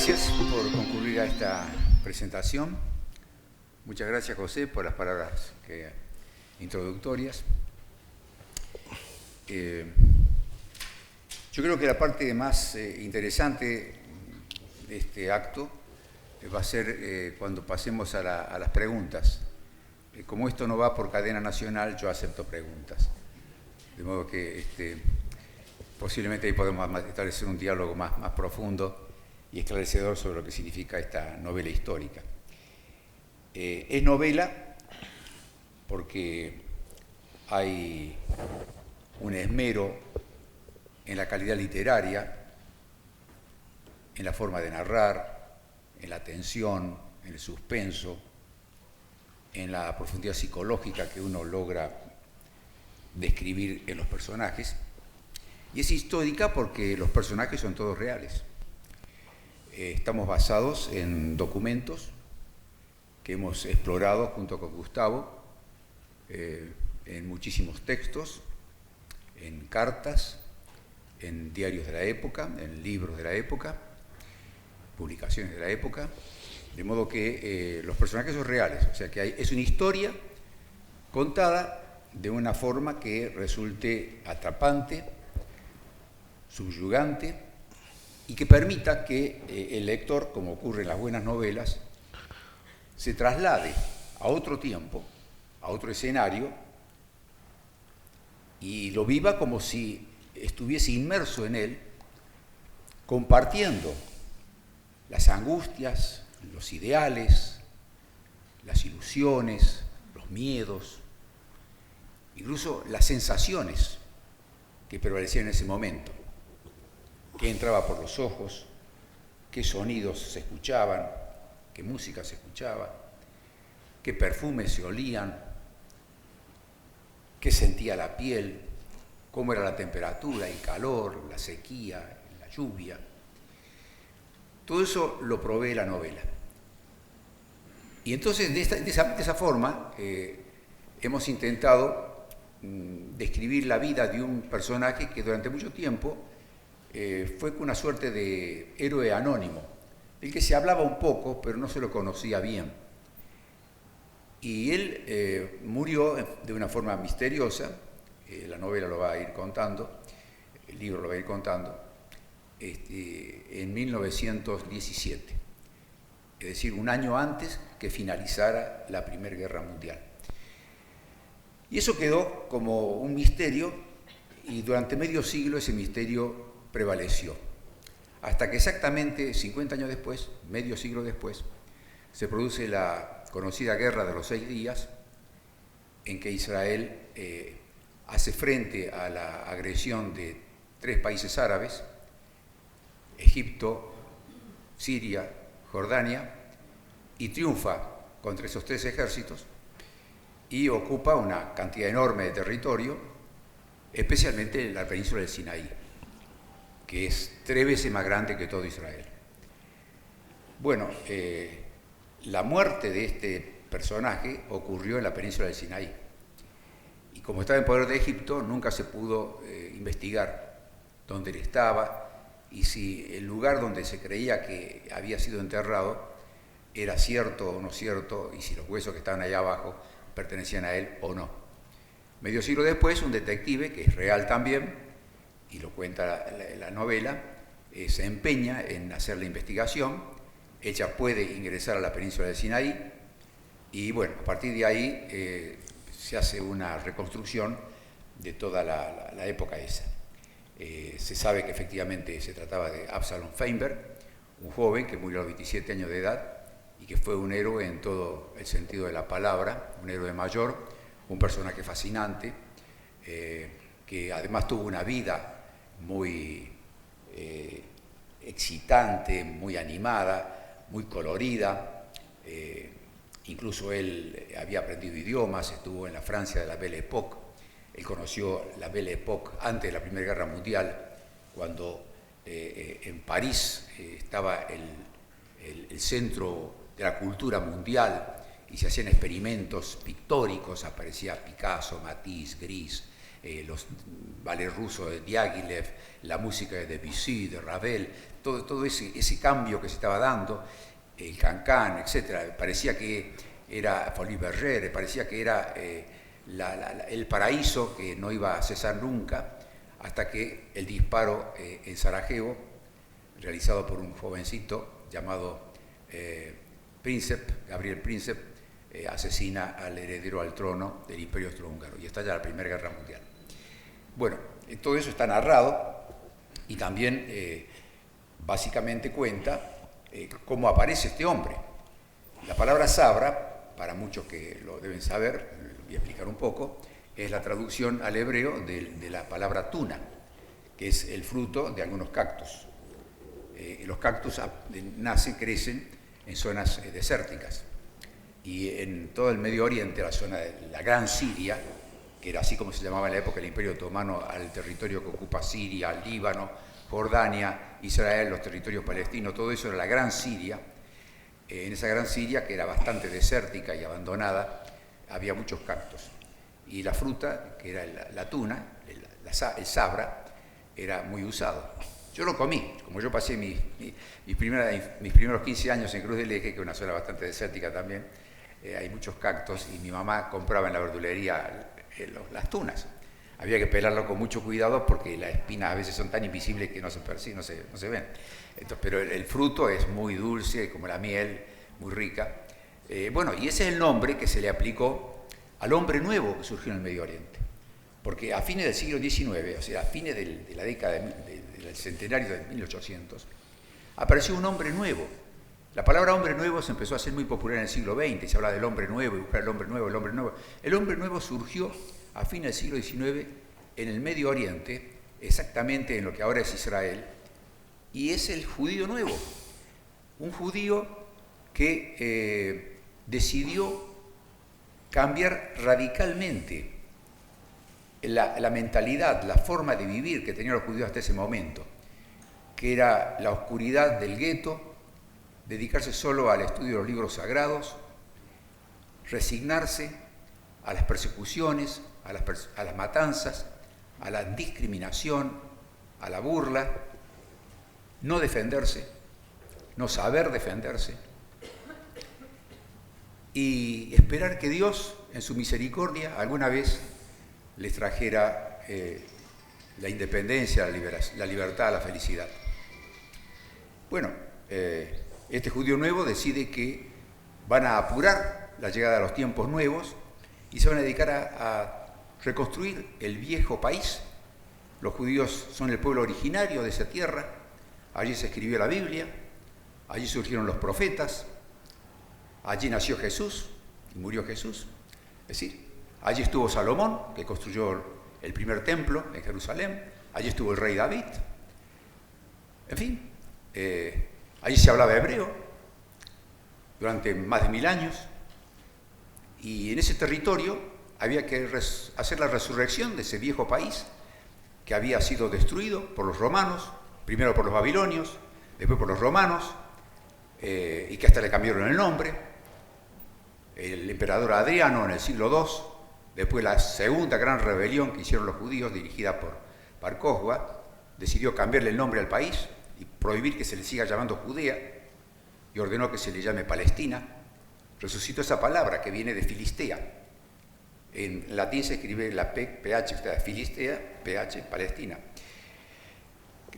gracias por concurrir a esta presentación. Muchas gracias, José, por las palabras introductorias. Yo creo que la parte más interesante de este acto va a ser cuando pasemos a las preguntas. Como esto no va por cadena nacional, yo acepto preguntas. De modo que posiblemente ahí podemos establecer un diálogo más profundo y esclarecedor sobre lo que significa esta novela histórica. Es novela porque hay un esmero en la calidad literaria, en la forma de narrar, en la tensión, en el suspenso, en la profundidad psicológica que uno logra describir en los personajes. Y es histórica porque los personajes son todos reales. Estamos basados en documentos que hemos explorado junto con Gustavo, en muchísimos textos, en cartas, en diarios de la época, en libros de la época, publicaciones de la época, de modo que los personajes son reales, o sea que es una historia contada de una forma que resulte atrapante, subyugante, y que permita que el lector, como ocurre en las buenas novelas, se traslade a otro tiempo, a otro escenario, y lo viva como si estuviese inmerso en él, compartiendo las angustias, los ideales, las ilusiones, los miedos, incluso las sensaciones que prevalecían en ese momento. Qué entraba por los ojos, qué sonidos se escuchaban, qué música se escuchaba, qué perfumes se olían, qué sentía la piel, cómo era la temperatura, el calor, la sequía, la lluvia. Todo eso lo provee la novela. Y entonces, de esa forma, hemos intentado describir la vida de un personaje que durante mucho tiempo fue una suerte de héroe anónimo, del que se hablaba un poco, pero no se lo conocía bien. Y él murió de una forma misteriosa, la novela lo va a ir contando, el libro lo va a ir contando, en 1917, es decir, un año antes que finalizara la Primera Guerra Mundial. Y eso quedó como un misterio, y durante medio siglo ese misterio prevaleció, hasta que exactamente 50 años después, medio siglo después, se produce la conocida Guerra de los 6 días, en que Israel hace frente a la agresión de 3 países árabes, Egipto, Siria, Jordania, y triunfa contra esos 3 ejércitos y ocupa una cantidad enorme de territorio, especialmente la península del Sinaí, que es 3 veces más grande que todo Israel. Bueno, la muerte de este personaje ocurrió en la península del Sinaí. Y como estaba en poder de Egipto, nunca se pudo investigar dónde él estaba y si el lugar donde se creía que había sido enterrado era cierto o no cierto, y si los huesos que estaban allá abajo pertenecían a él o no. Medio siglo después, un detective, que es real también, y lo cuenta la novela, se empeña en hacer la investigación. Ella puede ingresar a la península del Sinaí y, bueno, a partir de ahí se hace una reconstrucción de toda la época esa. Se sabe que efectivamente se trataba de Absalom Feinberg, un joven que murió a los 27 años de edad y que fue un héroe en todo el sentido de la palabra, un héroe mayor, un personaje fascinante, que además tuvo una vida muy excitante, muy animada, muy colorida. Incluso él había aprendido idiomas, estuvo en la Francia de la Belle Époque. Él conoció la Belle Époque antes de la Primera Guerra Mundial, cuando en París estaba el centro de la cultura mundial y se hacían experimentos pictóricos, aparecía Picasso, Matisse, Gris, los ballets rusos de Diaghilev, la música de Debussy, de Ravel, todo ese cambio que se estaba dando, el Cancan, etc. Parecía que era Folies Bergère, parecía que era el paraíso que no iba a cesar nunca, hasta que el disparo en Sarajevo, realizado por un jovencito llamado Gabriel Príncep, asesina al heredero al trono del Imperio Austrohúngaro y estalla la Primera Guerra Mundial. Bueno, todo eso está narrado y también básicamente cuenta cómo aparece este hombre. La palabra Sabra, para muchos que lo deben saber, voy a explicar un poco, es la traducción al hebreo de la palabra tuna, que es el fruto de algunos cactus. Los cactus crecen en zonas desérticas. Y en todo el Medio Oriente, la zona de la Gran Siria, que era así como se llamaba en la época del Imperio Otomano al territorio que ocupa Siria, Líbano, Jordania, Israel, los territorios palestinos, todo eso era la Gran Siria. En esa Gran Siria, que era bastante desértica y abandonada, había muchos cactus. Y la fruta, que era la tuna, el sabra, era muy usado. Yo lo comí, como yo pasé mis primeros 15 años en Cruz del Eje, que es una zona bastante desértica también, hay muchos cactus y mi mamá compraba en la verdulería las tunas. Había que pelarlo con mucho cuidado porque las espinas a veces son tan invisibles que no se ven. Entonces, pero el fruto es muy dulce, como la miel, muy rica. Bueno, y ese es el nombre que se le aplicó al hombre nuevo que surgió en el Medio Oriente. Porque a fines del siglo XIX, o sea, a fines de la década del centenario de 1800, apareció un hombre nuevo. La palabra hombre nuevo se empezó a hacer muy popular en el siglo XX, se habla del hombre nuevo y buscar el hombre nuevo, el hombre nuevo. El hombre nuevo surgió a fines del siglo XIX en el Medio Oriente, exactamente en lo que ahora es Israel, y es el judío nuevo, un judío que decidió cambiar radicalmente la mentalidad, la forma de vivir que tenían los judíos hasta ese momento, que era la oscuridad del gueto, dedicarse solo al estudio de los libros sagrados, resignarse a las persecuciones, a las matanzas, a la discriminación, a la burla, no defenderse, no saber defenderse, y esperar que Dios, en su misericordia, alguna vez les trajera la independencia, la libertad, la felicidad. Bueno, este judío nuevo decide que van a apurar la llegada de los tiempos nuevos y se van a dedicar a reconstruir el viejo país. Los judíos son el pueblo originario de esa tierra, allí se escribió la Biblia, allí surgieron los profetas, allí nació Jesús y murió Jesús. Es decir, allí estuvo Salomón, que construyó el primer templo en Jerusalén, allí estuvo el rey David. En fin, allí se hablaba hebreo durante más de 1000 años y en ese territorio había que hacer la resurrección de ese viejo país que había sido destruido por los romanos, primero por los babilonios, después por los romanos, y que hasta le cambiaron el nombre. El emperador Adriano en el siglo II, después la segunda gran rebelión que hicieron los judíos, dirigida por Bar Kokhba, decidió cambiarle el nombre al país y prohibir que se le siga llamando Judea, y ordenó que se le llame Palestina. Resucitó esa palabra que viene de Filistea. En latín se escribe la PH, o sea, Filistea, PH, Palestina.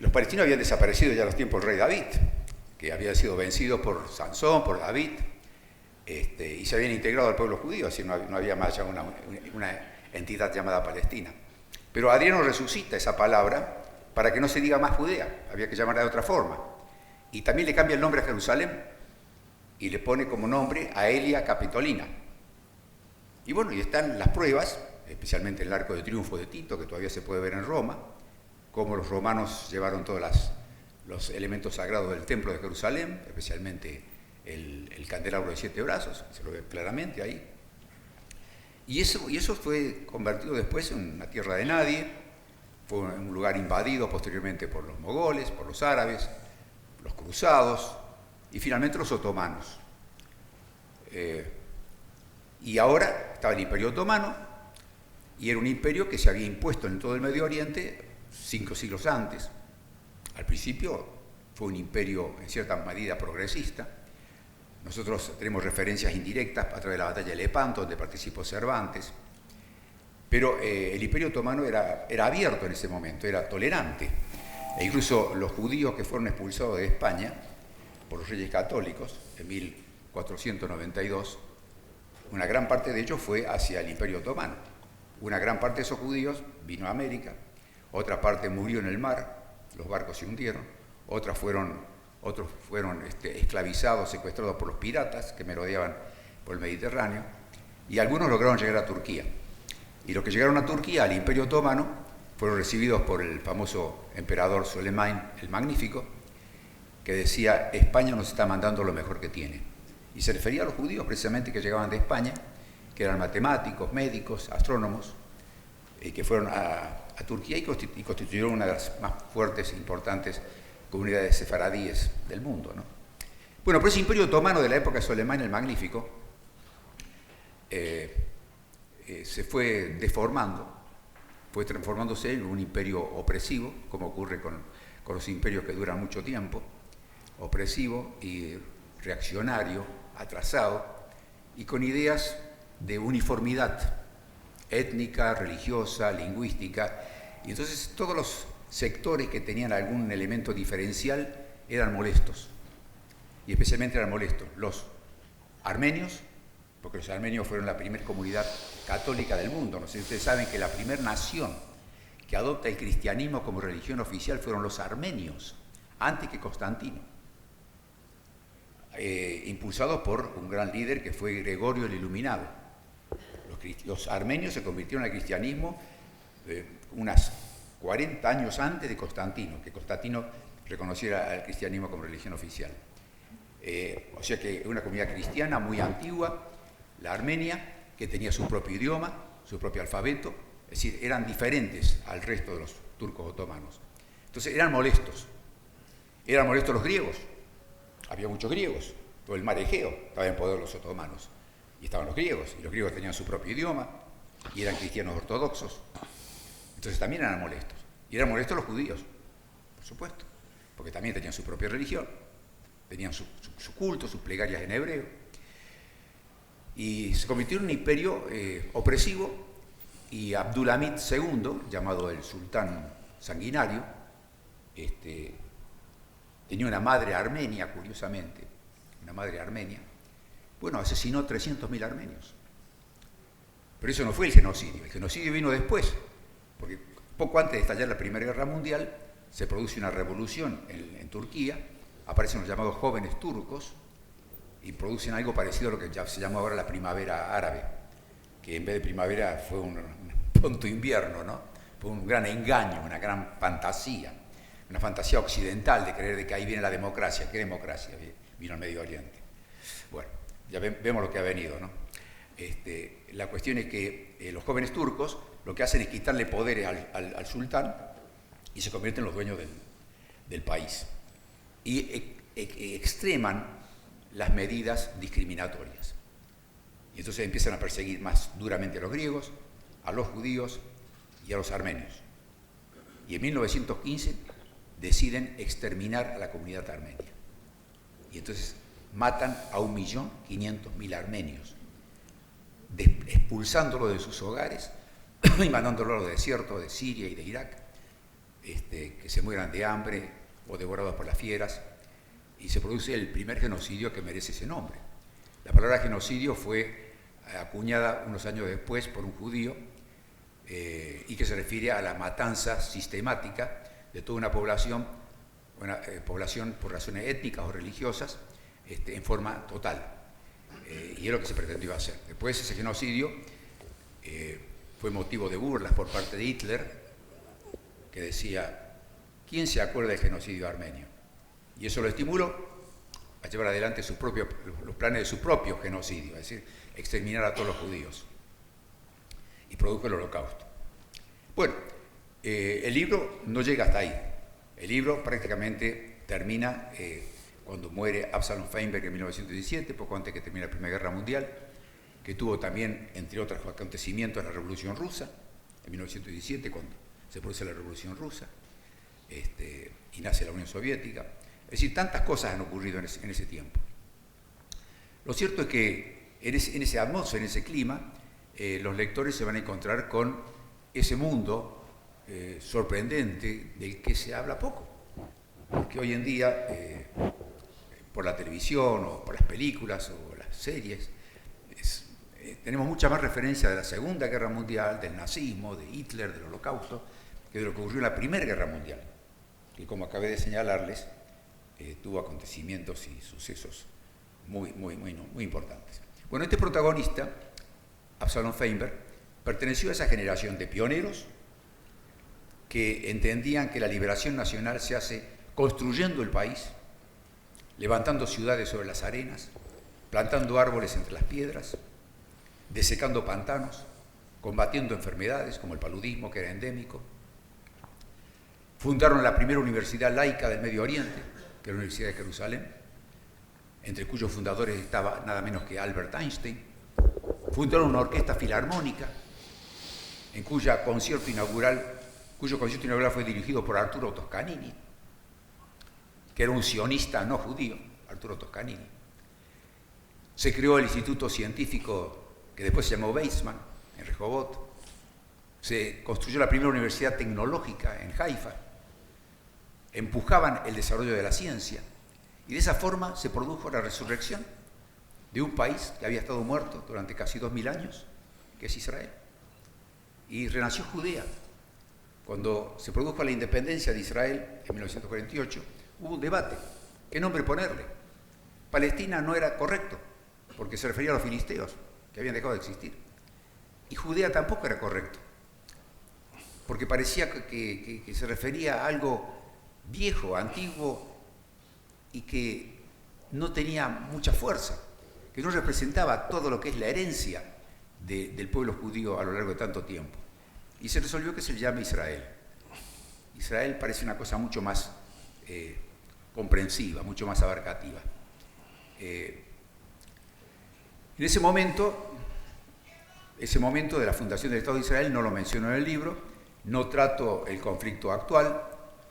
Los palestinos habían desaparecido ya en los tiempos del rey David, que había sido vencido por Sansón, por David, y se habían integrado al pueblo judío, así no había más ya una entidad llamada Palestina. Pero Adriano resucita esa palabra para que no se diga más Judea, había que llamarla de otra forma. Y también le cambia el nombre a Jerusalén y le pone como nombre a Aelia Capitolina. Y bueno, y están las pruebas, especialmente el Arco de Triunfo de Tito, que todavía se puede ver en Roma, cómo los romanos llevaron todos los elementos sagrados del templo de Jerusalén, especialmente el candelabro de 7 brazos, se lo ve claramente ahí. Y eso fue convertido después en una tierra de nadie, fue un lugar invadido posteriormente por los mogoles, por los árabes, los cruzados y finalmente los otomanos. Y ahora estaba el Imperio Otomano y era un imperio que se había impuesto en todo el Medio Oriente 5 siglos antes. Al principio fue un imperio en cierta medida progresista. Nosotros tenemos referencias indirectas a través de la batalla de Lepanto, donde participó Cervantes, pero el Imperio Otomano era abierto en ese momento, era tolerante. E incluso los judíos que fueron expulsados de España por los reyes católicos en 1492, una gran parte de ellos fue hacia el Imperio Otomano. Una gran parte de esos judíos vino a América, otra parte murió en el mar, los barcos se hundieron, otros fueron esclavizados, secuestrados por los piratas que merodeaban por el Mediterráneo, y algunos lograron llegar a Turquía. Y los que llegaron a Turquía, al Imperio Otomano, fueron recibidos por el famoso emperador Solimán el Magnífico, que decía: España nos está mandando lo mejor que tiene. Y se refería a los judíos precisamente que llegaban de España, que eran matemáticos, médicos, astrónomos, que fueron a Turquía y constituyeron una de las más fuertes e importantes comunidades sefaradíes del mundo, ¿no? Bueno, pero ese Imperio Otomano de la época de Solimán el Magnífico se fue deformando, fue transformándose en un imperio opresivo, como ocurre con los imperios que duran mucho tiempo, opresivo y reaccionario, atrasado, y con ideas de uniformidad étnica, religiosa, lingüística, y entonces todos los sectores que tenían algún elemento diferencial eran molestos, y especialmente eran molestos los armenios, porque los armenios fueron la primera comunidad católica del mundo. No sé si ustedes saben que la primera nación que adopta el cristianismo como religión oficial fueron los armenios, antes que Constantino, impulsados por un gran líder que fue Gregorio el Iluminado. Los armenios se convirtieron al cristianismo unas 40 años antes de Constantino, que Constantino reconociera al cristianismo como religión oficial. O sea que es una comunidad cristiana muy antigua, la Armenia, que tenía su propio idioma, su propio alfabeto, es decir, eran diferentes al resto de los turcos otomanos. Entonces eran molestos los griegos, había muchos griegos, todo el mar Egeo estaba en poder de los otomanos, y estaban los griegos, y los griegos tenían su propio idioma, y eran cristianos ortodoxos, entonces también eran molestos. Y eran molestos los judíos, por supuesto, porque también tenían su propia religión, tenían su culto, sus plegarias en hebreo, y se convirtió en un imperio opresivo, y Abdulhamid II, llamado el sultán sanguinario, tenía una madre armenia, curiosamente, una madre armenia, bueno, asesinó 300.000 armenios. Pero eso no fue el genocidio vino después, porque poco antes de estallar la Primera Guerra Mundial se produce una revolución en Turquía, aparecen los llamados jóvenes turcos y producen algo parecido a lo que ya se llama ahora la primavera árabe, que en vez de primavera fue un pronto invierno, ¿no? Fue un gran engaño, una gran fantasía, una fantasía occidental de creer de que ahí viene la democracia. ¿Qué democracia? Vino al Medio Oriente. Bueno, ya vemos lo que ha venido, ¿no? La cuestión es que los jóvenes turcos lo que hacen es quitarle poderes al sultán y se convierten en los dueños del país. Y extreman las medidas discriminatorias. Y entonces empiezan a perseguir más duramente a los griegos, a los judíos y a los armenios. Y en 1915 deciden exterminar a la comunidad armenia. Y entonces matan a 1.500.000 armenios, expulsándolos de sus hogares y mandándolos a los desiertos de Siria y de Irak, que se mueran de hambre o devorados por las fieras, y se produce el primer genocidio que merece ese nombre. La palabra genocidio fue acuñada unos años después por un judío y que se refiere a la matanza sistemática de toda una población por razones étnicas o religiosas en forma total. Y es lo que se pretendió hacer. Después ese genocidio fue motivo de burlas por parte de Hitler, que decía: ¿quién se acuerda del genocidio armenio? Y eso lo estimuló a llevar adelante los planes de su propio genocidio, es decir, exterminar a todos los judíos. Y produjo el Holocausto. Bueno, el libro no llega hasta ahí. El libro prácticamente termina cuando muere Absalom Feinberg en 1917, poco antes que termine la Primera Guerra Mundial, que tuvo también, entre otros acontecimientos, la Revolución Rusa, en 1917, cuando se produce la Revolución Rusa, y nace la Unión Soviética. Es decir, tantas cosas han ocurrido en ese tiempo. Lo cierto es que en ese atmósfera, en ese clima, los lectores se van a encontrar con ese mundo sorprendente del que se habla poco. Porque hoy en día, por la televisión o por las películas o las series, tenemos mucha más referencia de la Segunda Guerra Mundial, del nazismo, de Hitler, del Holocausto, que de lo que ocurrió en la Primera Guerra Mundial, que, como acabé de señalarles, tuvo acontecimientos y sucesos muy importantes. Bueno, este protagonista, Absalom Feinberg, perteneció a esa generación de pioneros que entendían que la liberación nacional se hace construyendo el país, levantando ciudades sobre las arenas, plantando árboles entre las piedras, desecando pantanos, combatiendo enfermedades como el paludismo, que era endémico. Fundaron la primera universidad laica del Medio Oriente, que era la Universidad de Jerusalén, entre cuyos fundadores estaba nada menos que Albert Einstein. Fundaron una orquesta filarmónica, en cuyo concierto inaugural fue dirigido por Arturo Toscanini, que era un sionista no judío, Arturo Toscanini. Se creó el Instituto Científico, que después se llamó Weizmann, en Rehobot. Se construyó la primera universidad tecnológica en Haifa. Empujaban el desarrollo de la ciencia. Y de esa forma se produjo la resurrección de un país que había estado muerto durante casi 2000 años, que es Israel. Y renació Judea. Cuando se produjo la independencia de Israel en 1948, hubo un debate. ¿Qué nombre ponerle? Palestina no era correcto, porque se refería a los filisteos, que habían dejado de existir. Y Judea tampoco era correcto, porque parecía que se refería a algo viejo, antiguo, y que no tenía mucha fuerza, que no representaba todo lo que es la herencia del pueblo judío a lo largo de tanto tiempo. Y se resolvió que se le llame Israel. Israel parece una cosa mucho más comprensiva, mucho más abarcativa. En ese momento de la fundación del Estado de Israel no lo menciono en el libro, no trato el conflicto actual,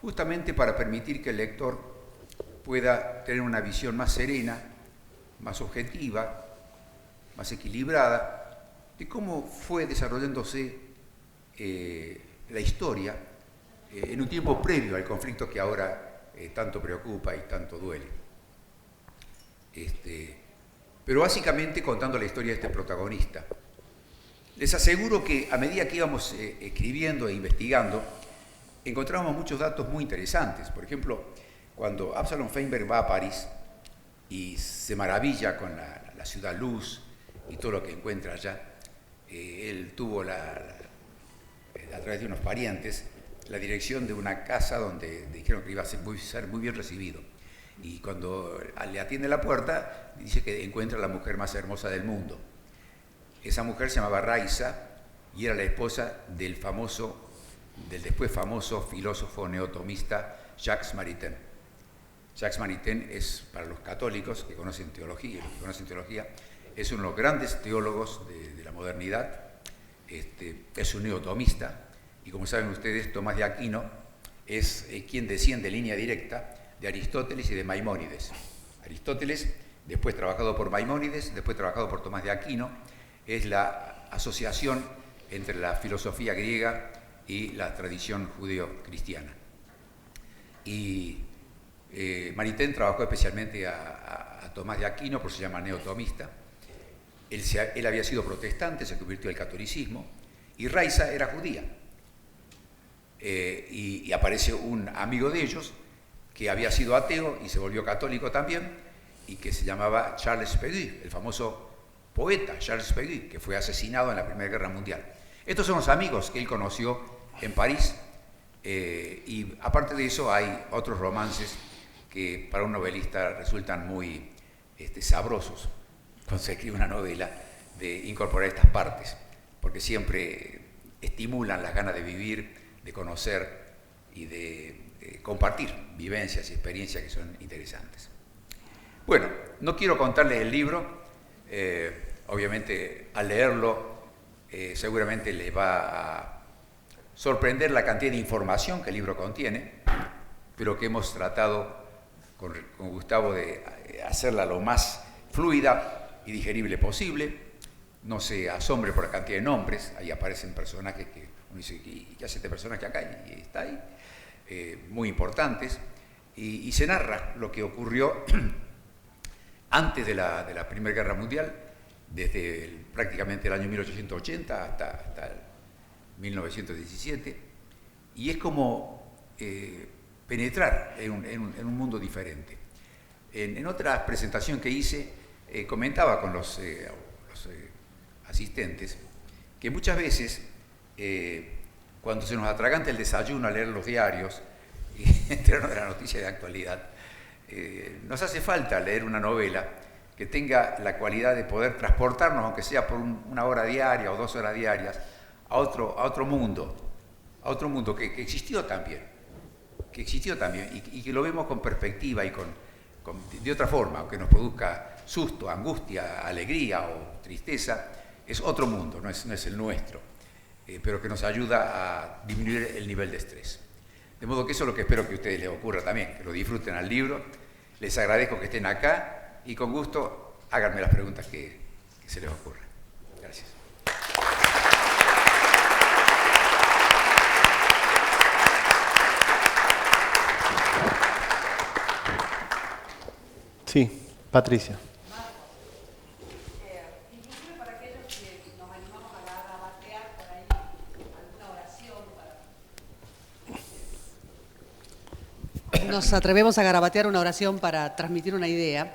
justamente para permitir que el lector pueda tener una visión más serena, más objetiva, más equilibrada, de cómo fue desarrollándose la historia en un tiempo previo al conflicto que ahora tanto preocupa y tanto duele. Pero básicamente contando la historia de este protagonista. Les aseguro que a medida que íbamos escribiendo e investigando, encontramos muchos datos muy interesantes. Por ejemplo, cuando Absalom Feinberg va a París y se maravilla con la ciudad luz y todo lo que encuentra allá, él tuvo a través de unos parientes, la dirección de una casa donde dijeron que iba a ser muy bien recibido. Y cuando le atiende la puerta, dice que encuentra a la mujer más hermosa del mundo. Esa mujer se llamaba Raisa y era la esposa del después famoso filósofo neotomista Jacques Maritain. Jacques Maritain es, para los católicos que conocen teología, es uno de los grandes teólogos de la modernidad. Es un neotomista, y como saben ustedes, Tomás de Aquino es quien desciende en línea directa de Aristóteles y de Maimónides. Aristóteles, después trabajado por Maimónides, después trabajado por Tomás de Aquino, es la asociación entre la filosofía griega y la tradición judeo-cristiana. Y Maritain trabajó especialmente a Tomás de Aquino, por eso se llama neotomista. Él había sido protestante, se convirtió al catolicismo, y Raisa era judía. Y aparece un amigo de ellos que había sido ateo y se volvió católico también, y que se llamaba Charles Péguy, el famoso poeta Charles Péguy, que fue asesinado en la Primera Guerra Mundial. Estos son los amigos que él conoció en París, y aparte de eso hay otros romances que para un novelista resultan muy sabrosos cuando se escribe una novela, de incorporar estas partes, porque siempre estimulan las ganas de vivir, de conocer y de compartir vivencias y experiencias que son interesantes. Bueno, no quiero contarles el libro, obviamente al leerlo seguramente les va sorprender la cantidad de información que el libro contiene, pero que hemos tratado con Gustavo de hacerla lo más fluida y digerible posible. No se asombre por la cantidad de nombres, ahí aparecen personajes que uno dice, ¿y qué hace este personaje acá? Y está ahí, muy importantes, y se narra lo que ocurrió antes de la Primera Guerra Mundial, desde prácticamente el año 1880 hasta el 1917, y es como penetrar en un mundo diferente. En otra presentación que hice, comentaba con los asistentes que muchas veces, cuando se nos atraganta el desayuno a leer los diarios y enterarnos de la noticia de actualidad, nos hace falta leer una novela que tenga la cualidad de poder transportarnos, aunque sea por una hora diaria o 2 horas diarias, a otro mundo que existió también, y que lo vemos con perspectiva y de otra forma, aunque nos produzca susto, angustia, alegría o tristeza, es otro mundo, no es el nuestro, pero que nos ayuda a disminuir el nivel de estrés. De modo que eso es lo que espero que a ustedes les ocurra también, que lo disfruten al libro. Les agradezco que estén acá y con gusto háganme las preguntas que se les ocurran. Gracias. Sí, Patricia. Inclusive para aquellos que nos animamos a garabatear por ahí alguna oración nos atrevemos a garabatear una oración para transmitir una idea.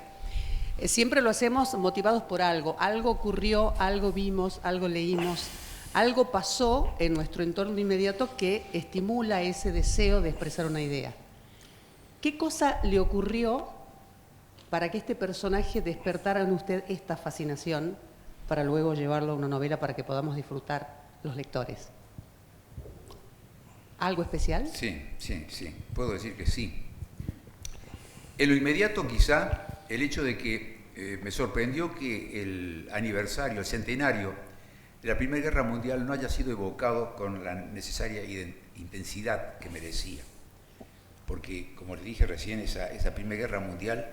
Siempre lo hacemos motivados por algo. Algo ocurrió, algo vimos, algo leímos, algo pasó en nuestro entorno inmediato que estimula ese deseo de expresar una idea. ¿Qué cosa le ocurrió para que este personaje despertara en usted esta fascinación para luego llevarlo a una novela para que podamos disfrutar los lectores? ¿Algo especial? Sí, puedo decir que sí. En lo inmediato quizá el hecho de que me sorprendió que el aniversario, el centenario de la Primera Guerra Mundial no haya sido evocado con la necesaria intensidad que merecía. Porque, como les dije recién, esa Primera Guerra Mundial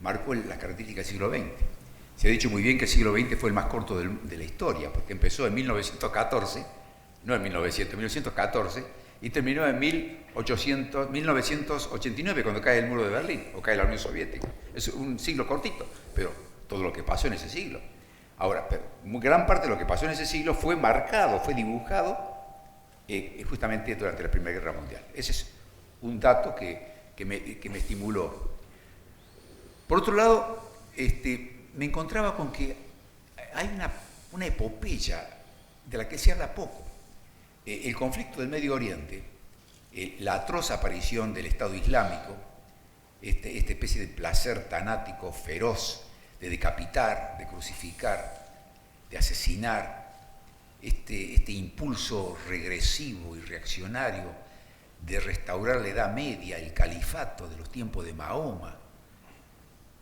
marcó las características del siglo XX. Se ha dicho muy bien que el siglo XX fue el más corto de la historia, porque empezó en 1914, no en 1914, y terminó en 1989, cuando cae el muro de Berlín, o cae la Unión Soviética. Es un siglo cortito, pero todo lo que pasó en ese siglo. Ahora, pero gran parte de lo que pasó en ese siglo fue marcado, fue dibujado justamente durante la Primera Guerra Mundial. Ese es un dato que me estimuló. Por otro lado, me encontraba con que hay una epopeya de la que se habla poco. El conflicto del Medio Oriente, la atroz aparición del Estado Islámico, esta especie de placer tanático, feroz, de decapitar, de crucificar, de asesinar, este impulso regresivo y reaccionario de restaurar la Edad Media, el califato de los tiempos de Mahoma,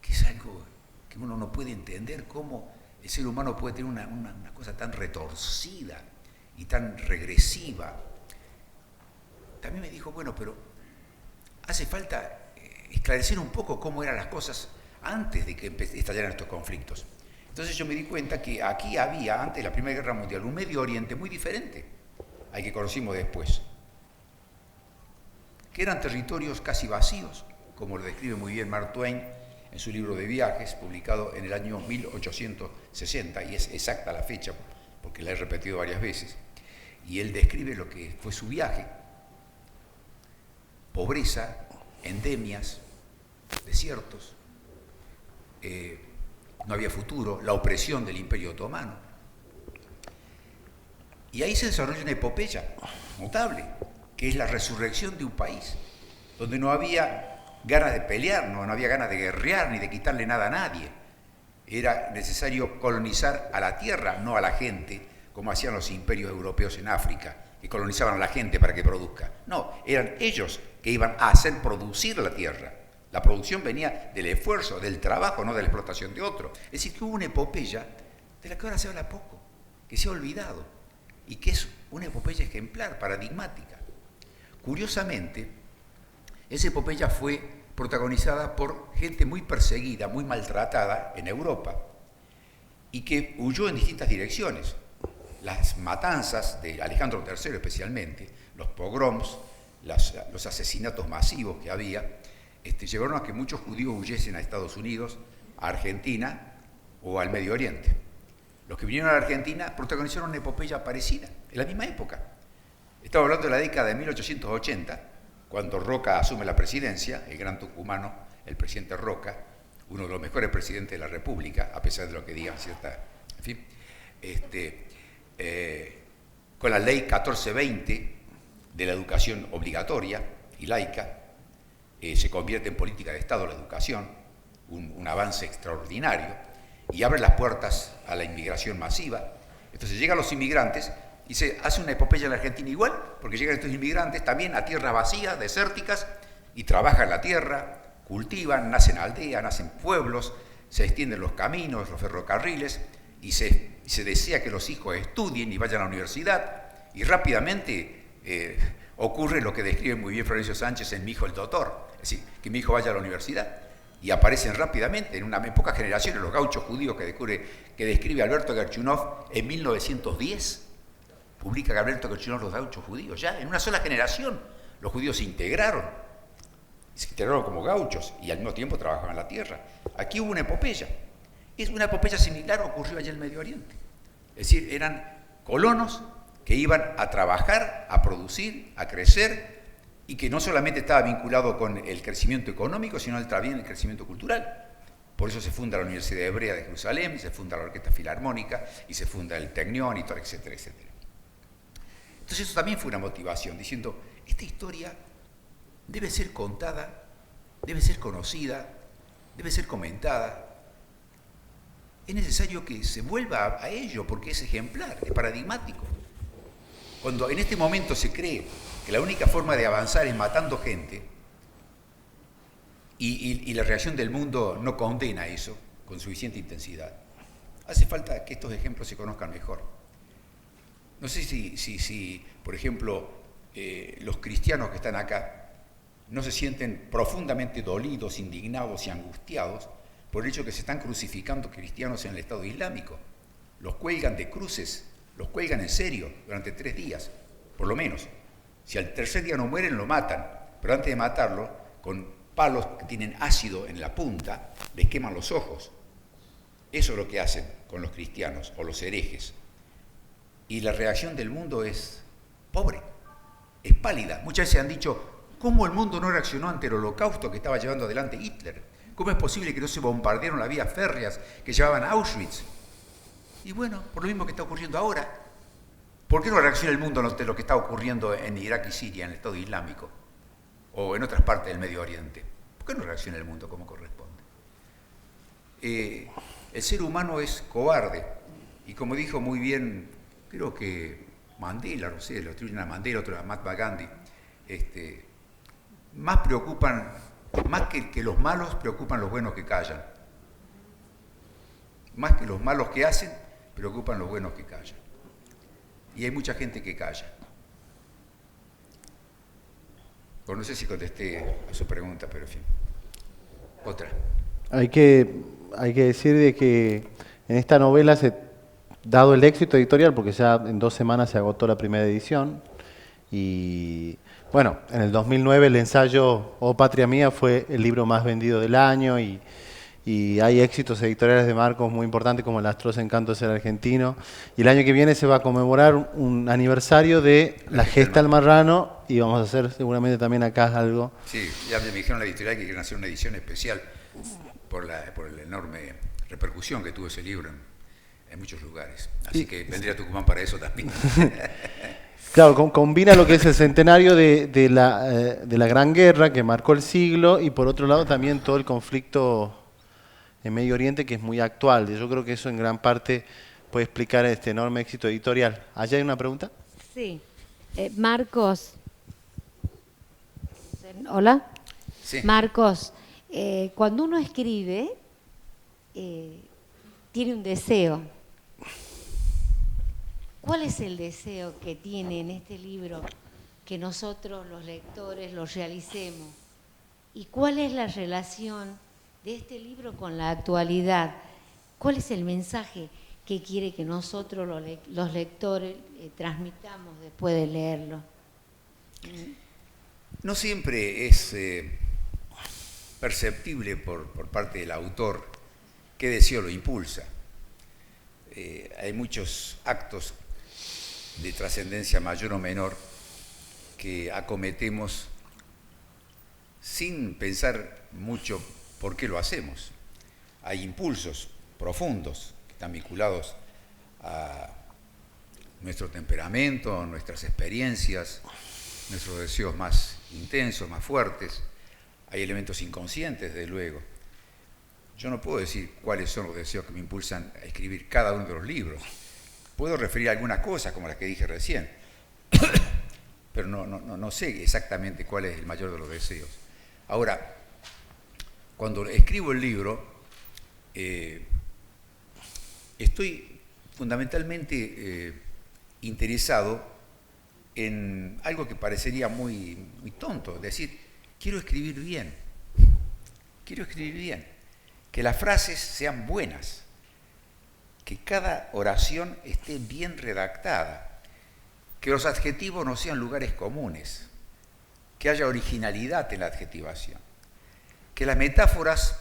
que es algo que uno no puede entender cómo el ser humano puede tener una cosa tan retorcida y tan regresiva. También me dijo, bueno, pero hace falta esclarecer un poco cómo eran las cosas antes de que estallaran estos conflictos. Entonces yo me di cuenta que aquí había, antes de la Primera Guerra Mundial, un Medio Oriente muy diferente al que conocimos después, que eran territorios casi vacíos, como lo describe muy bien Mark Twain en su libro de viajes, publicado en el año 1860, y es exacta la fecha, porque la he repetido varias veces, y él describe lo que fue su viaje: pobreza, endemias, desiertos, no había futuro, la opresión del Imperio Otomano. Y ahí se desarrolla una epopeya notable, que es la resurrección de un país, donde no había ganas de pelear, no había ganas de guerrear ni de quitarle nada a nadie. Era necesario colonizar a la tierra, no a la gente, como hacían los imperios europeos en África, que colonizaban a la gente para que produzca. No, eran ellos que iban a hacer producir la tierra. La producción venía del esfuerzo, del trabajo, no de la explotación de otro. Es decir, que hubo una epopeya de la que ahora se habla poco, que se ha olvidado, y que es una epopeya ejemplar, paradigmática. Curiosamente, esa epopeya fue protagonizada por gente muy perseguida, muy maltratada en Europa, y que huyó en distintas direcciones. Las matanzas de Alejandro III especialmente, los pogroms, los asesinatos masivos que había, llevaron a que muchos judíos huyesen a Estados Unidos, a Argentina o al Medio Oriente. Los que vinieron a la Argentina protagonizaron una epopeya parecida, en la misma época. Estaba hablando de la década de 1880, cuando Roca asume la presidencia, el gran tucumano, el presidente Roca, uno de los mejores presidentes de la República, a pesar de lo que digan cierta... En fin, con la ley 1420 de la educación obligatoria y laica, se convierte en política de Estado la educación, un avance extraordinario, y abre las puertas a la inmigración masiva. Entonces llegan los inmigrantes y se hace una epopeya en la Argentina igual, porque llegan estos inmigrantes también a tierras vacías, desérticas, y trabajan la tierra, cultivan, nacen aldeas, nacen pueblos, se extienden los caminos, los ferrocarriles, y se desea que los hijos estudien y vayan a la universidad, y rápidamente ocurre lo que describe muy bien Florencio Sánchez en Mi hijo el doctor, es decir, que mi hijo vaya a la universidad, y aparecen rápidamente, en pocas generaciones, los gauchos judíos que describe Alberto Gerchunov en 1910, publica Alberto Gerchunov los gauchos judíos, ya en una sola generación los judíos se integraron como gauchos y al mismo tiempo trabajaban la tierra. Aquí hubo una epopeya. Una epopeya similar ocurrió allá en el Medio Oriente. Es decir, eran colonos que iban a trabajar, a producir, a crecer, y que no solamente estaba vinculado con el crecimiento económico, sino también el crecimiento cultural. Por eso se funda la Universidad Hebrea de Jerusalén, se funda la Orquesta Filarmónica, y se funda el Tecnión, y todo, etcétera, etcétera. Entonces eso también fue una motivación, diciendo, esta historia debe ser contada, debe ser conocida, debe ser comentada. Es necesario que se vuelva a ello, porque es ejemplar, es paradigmático. Cuando en este momento se cree que la única forma de avanzar es matando gente, y la reacción del mundo no condena eso con suficiente intensidad, hace falta que estos ejemplos se conozcan mejor. No sé si por ejemplo, los cristianos que están acá no se sienten profundamente dolidos, indignados y angustiados por el hecho que se están crucificando cristianos en el Estado Islámico. Los cuelgan de cruces, los cuelgan en serio durante 3 días, por lo menos. Si al tercer día no mueren, lo matan, pero antes de matarlo, con palos que tienen ácido en la punta, les queman los ojos. Eso es lo que hacen con los cristianos o los herejes. Y la reacción del mundo es pobre, es pálida. Muchas veces han dicho, ¿cómo el mundo no reaccionó ante el holocausto que estaba llevando adelante Hitler? ¿Cómo es posible que no se bombardearon las vías férreas que llevaban a Auschwitz? Y bueno, por lo mismo que está ocurriendo ahora. ¿Por qué no reacciona el mundo ante lo que está ocurriendo en Irak y Siria, en el Estado Islámico? O en otras partes del Medio Oriente. ¿Por qué no reacciona el mundo como corresponde? El ser humano es cobarde. Y como dijo muy bien, creo que Mandela, no sé, lo atribuyen a Mandela, otro a Mahatma Gandhi, más que los malos, preocupan los buenos que callan. Más que los malos que hacen, preocupan los buenos que callan. Y hay mucha gente que calla. Pues no sé si contesté a su pregunta, pero en fin. Otra. Hay que decir de que en esta novela, dado el éxito editorial, porque ya en 2 semanas se agotó la primera edición, y bueno, en el 2009 el ensayo Oh Patria Mía fue el libro más vendido del año, y hay éxitos editoriales de Marcos muy importantes como El astroso encanto de ser argentino, y el año que viene se va a conmemorar un aniversario de La gesta del marrano, y vamos a hacer seguramente también acá algo. Sí, ya me dijeron la editorial que quieren hacer una edición especial por la enorme repercusión que tuvo ese libro en muchos lugares. Así que vendría a Tucumán para eso también. Claro, combina lo que es el centenario de la Gran Guerra que marcó el siglo, y por otro lado también todo el conflicto en Medio Oriente, que es muy actual. Yo creo que eso en gran parte puede explicar este enorme éxito editorial. ¿Allá hay una pregunta? Sí. Marcos. ¿Hola? Sí. Marcos, cuando uno escribe, tiene un deseo. ¿cuál es el deseo que tiene en este libro que nosotros los lectores lo realicemos? ¿Y cuál es la relación de este libro con la actualidad? ¿Cuál es el mensaje que quiere que nosotros los lectores transmitamos después de leerlo? No siempre es perceptible por parte del autor qué deseo lo impulsa. Hay muchos actos de trascendencia mayor o menor que acometemos sin pensar mucho por qué lo hacemos. Hay impulsos profundos que están vinculados a nuestro temperamento, nuestras experiencias, nuestros deseos más intensos, más fuertes. Hay elementos inconscientes, desde luego. Yo no puedo decir cuáles son los deseos que me impulsan a escribir cada uno de los libros. Puedo referir a algunas cosas, como las que dije recién, pero no sé exactamente cuál es el mayor de los deseos. Ahora, cuando escribo el libro, estoy fundamentalmente interesado en algo que parecería muy tonto, es decir, quiero escribir bien, que las frases sean buenas, que cada oración esté bien redactada, que los adjetivos no sean lugares comunes, que haya originalidad en la adjetivación, que las metáforas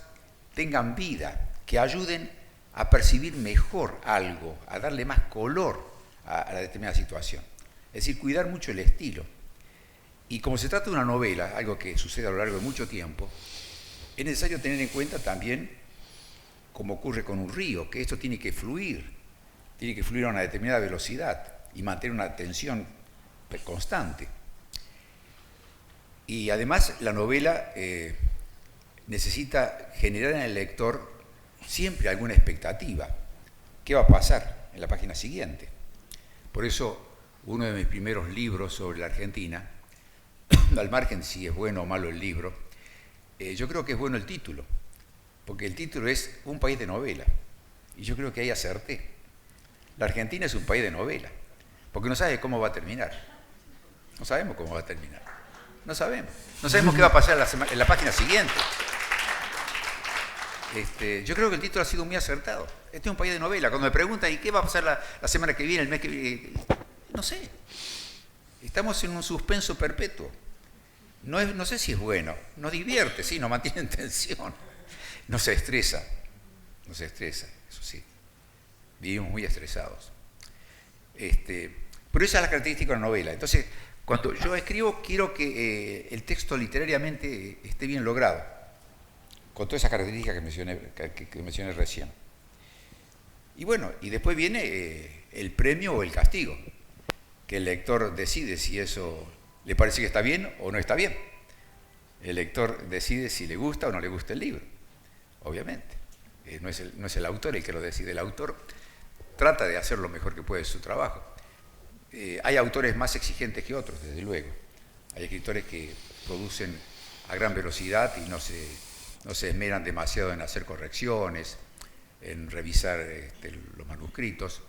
tengan vida, que ayuden a percibir mejor algo, a darle más color a la determinada situación. Es decir, cuidar mucho el estilo. Y como se trata de una novela, algo que sucede a lo largo de mucho tiempo, es necesario tener en cuenta también, como ocurre con un río, que esto tiene que fluir a una determinada velocidad y mantener una tensión constante. Y además la novela necesita generar en el lector siempre alguna expectativa. ¿Qué va a pasar en la página siguiente? Por eso, uno de mis primeros libros sobre la Argentina, al margen si es bueno o malo el libro, yo creo que es bueno el título, porque el título es Un país de novela, y yo creo que ahí acerté. La Argentina es un país de novela, porque no sabe cómo va a terminar. No sabemos cómo va a terminar. No sabemos qué va a pasar en la página siguiente. Yo creo que el título ha sido muy acertado. Este es un país de novela. Cuando me preguntan, ¿y qué va a pasar la semana que viene, el mes que viene? No sé. Estamos en un suspenso perpetuo. No sé si es bueno. Nos divierte, sí, nos mantiene en tensión. Nos estresa, eso sí. Vivimos muy estresados. Pero esa es la característica de la novela. Entonces, cuando yo escribo, quiero que el texto literariamente esté bien logrado, con todas esas características que mencioné recién. Y bueno, y después viene el premio o el castigo, que el lector decide si eso le parece que está bien o no está bien. El lector decide si le gusta o no le gusta el libro, obviamente. No es el autor el que lo decide, el autor trata de hacer lo mejor que puede su trabajo. Hay autores más exigentes que otros, desde luego. Hay escritores que producen a gran velocidad y no se esmeran demasiado en hacer correcciones, en revisar los manuscritos.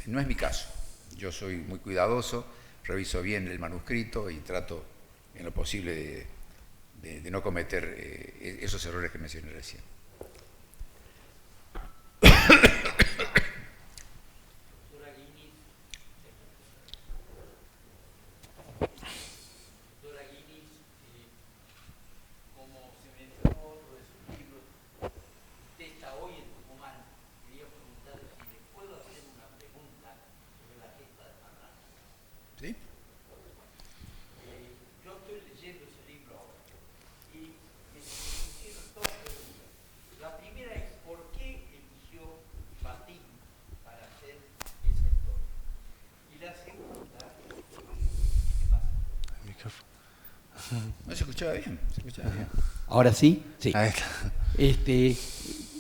No es mi caso. Yo soy muy cuidadoso, reviso bien el manuscrito y trato en lo posible de no cometer esos errores que mencioné recién. No se escuchaba bien, ¿Ahora sí? Sí. Ahí está.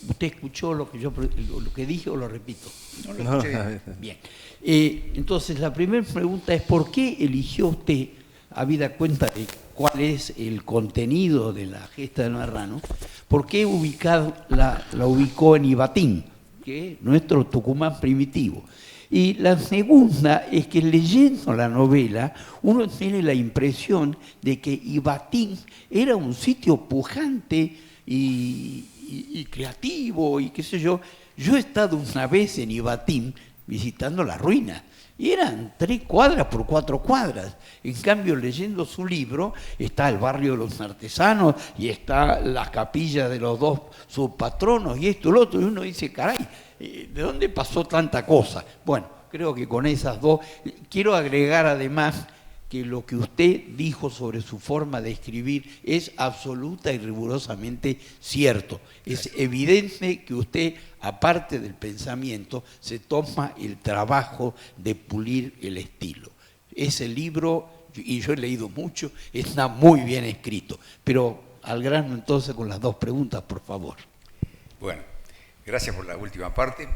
¿Usted escuchó lo que dije o lo repito? No lo escuché. Bien. Entonces, la primera pregunta es, ¿por qué eligió usted, habida cuenta de cuál es el contenido de la gesta del marrano, por qué la ubicó en Ibatín, que es nuestro Tucumán primitivo? Y la segunda es que leyendo la novela uno tiene la impresión de que Ibatín era un sitio pujante y creativo y qué sé yo. Yo he estado una vez en Ibatín visitando la ruina y eran 3 cuadras por 4 cuadras. En cambio, leyendo su libro, está el barrio de los artesanos y está la capilla de los 2 subpatronos y esto y lo otro. Y uno dice, caray, ¿de dónde pasó tanta cosa? Bueno, creo que con esas dos. Quiero agregar además que lo que usted dijo sobre su forma de escribir es absoluta y rigurosamente cierto. Es evidente que usted, aparte del pensamiento, se toma el trabajo de pulir el estilo. Ese libro, y yo he leído mucho, está muy bien escrito. Pero al grano entonces con las 2 preguntas, por favor. Bueno, gracias por la última parte.